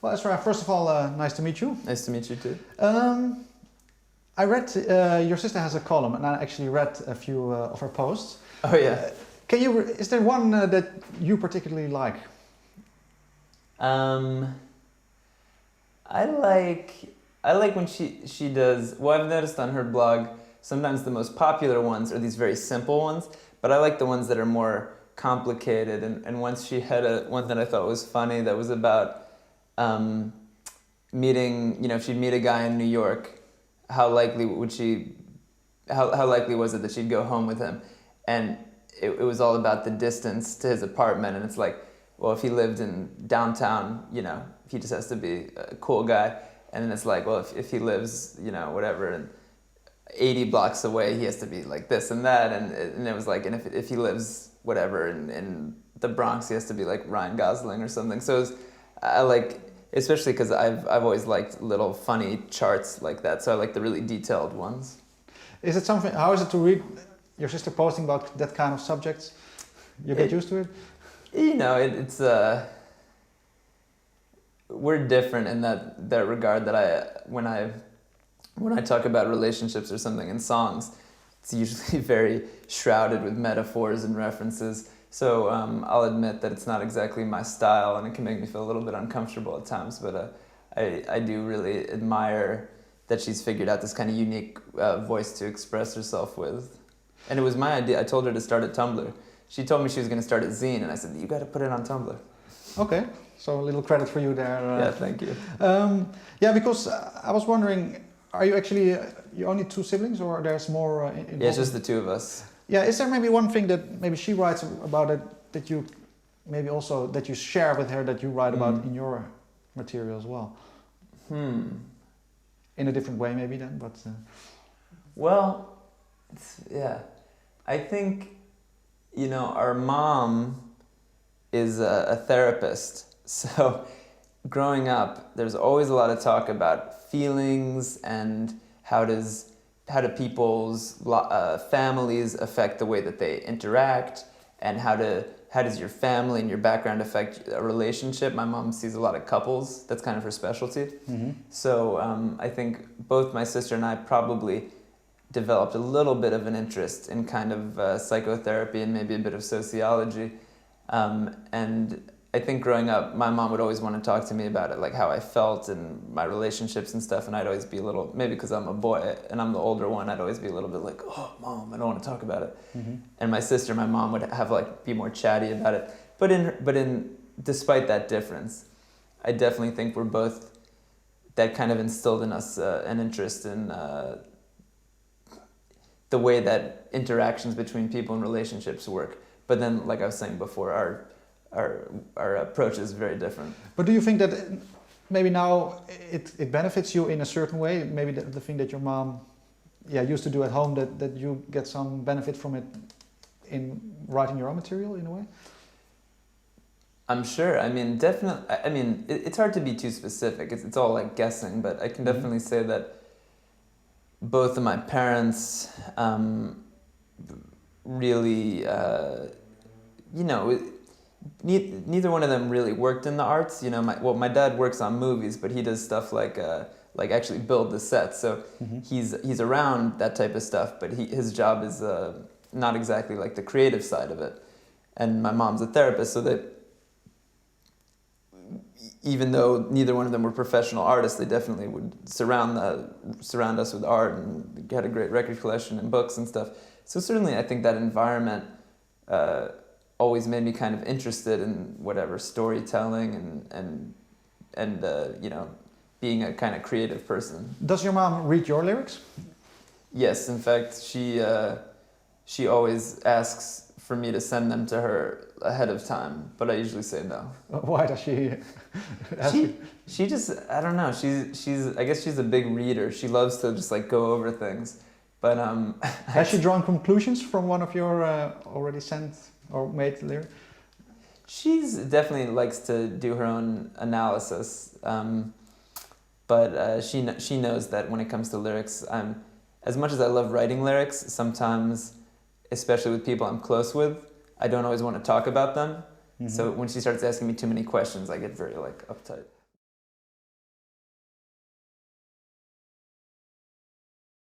Well, Ezra, first of all, nice to meet you. Nice to meet you too. I read your sister has a column, and I actually read a few of her posts. Oh yeah. Is there one that you particularly like? I like when she does. Well, I've noticed on her blog sometimes the most popular ones are these very simple ones, but I like the ones that are more complicated. And once she had one that I thought was funny that was about meeting. You know, if she'd meet a guy in New York, how likely was it that she'd go home with him? And it was all about the distance to his apartment, and it's like, well, if he lived in downtown, you know, he just has to be a cool guy. And then it's like, well, if he lives, you know, whatever, and 80 blocks away, he has to be like this and that. And it was like, and if he lives, whatever, in the Bronx, he has to be like Ryan Gosling or something. So I like, especially because I've always liked little funny charts like that. So I like the really detailed ones. Is it something, how is it to read your sister posting about that kind of subjects? You get used to it? You know, it's we're different in that regard. That when I talk about relationships or something in songs, it's usually very shrouded with metaphors and references. So I'll admit that it's not exactly my style, and it can make me feel a little bit uncomfortable at times. But I do really admire that she's figured out this kind of unique voice to express herself with. And it was my idea. I told her to start a Tumblr. She told me she was going to start a zine, and I said, you got to put it on Tumblr. Okay, so a little credit for you there. Yeah, thank you. Yeah, because I was wondering, are you actually, you only two siblings, or there's more involved? Yeah, it's just the two of us. Yeah, is there maybe one thing that maybe she writes about it that you maybe also, that you share with her that you write about in your material as well? In a different way maybe then, but... Well, yeah, I think, you know, our mom is a therapist, so growing up, there's always a lot of talk about feelings and how do people's families affect the way that they interact, and how does your family and your background affect a relationship. My mom sees a lot of couples. That's kind of her specialty. Mm-hmm. So I think both my sister and I probably developed a little bit of an interest in kind of psychotherapy and maybe a bit of sociology. And I think growing up, my mom would always want to talk to me about it, like how I felt and my relationships and stuff, and I'd always be a little, maybe because I'm a boy and I'm the older one, I'd always be a little bit like, oh, Mom, I don't want to talk about it. Mm-hmm. And my mom would have like be more chatty about it. But despite that difference, I definitely think we're both, that kind of instilled in us an interest in the way that interactions between people and relationships work. But then, like I was saying before, our approach is very different. But do you think that maybe now it benefits you in a certain way? Maybe the thing that your mom used to do at home, that you get some benefit from it in writing your own material in a way? I'm sure. I mean, definitely. I mean, it's hard to be too specific. It's all like guessing, but I can definitely say that both of my parents really, you know, neither one of them really worked in the arts. You know, my dad works on movies, but he does stuff like actually build the sets. So he's around that type of stuff, but his job is not exactly like the creative side of it. And my mom's a therapist, so that even though neither one of them were professional artists, they definitely would surround us with art, and had a great record collection and books and stuff. So certainly I think that environment always made me kind of interested in whatever storytelling and you know, being a kind of creative person. Does your mom read your lyrics? Yes, in fact, she always asks for me to send them to her ahead of time, but I usually say no. Why does she ask you? She just, I don't know, I guess she's a big reader. She loves to just like go over things. But has she drawn conclusions from one of your already sent or made lyrics? She's definitely likes to do her own analysis, but she knows that when it comes to lyrics, as much as I love writing lyrics, sometimes, especially with people I'm close with, I don't always want to talk about them. Mm-hmm. So when she starts asking me too many questions, I get very like uptight.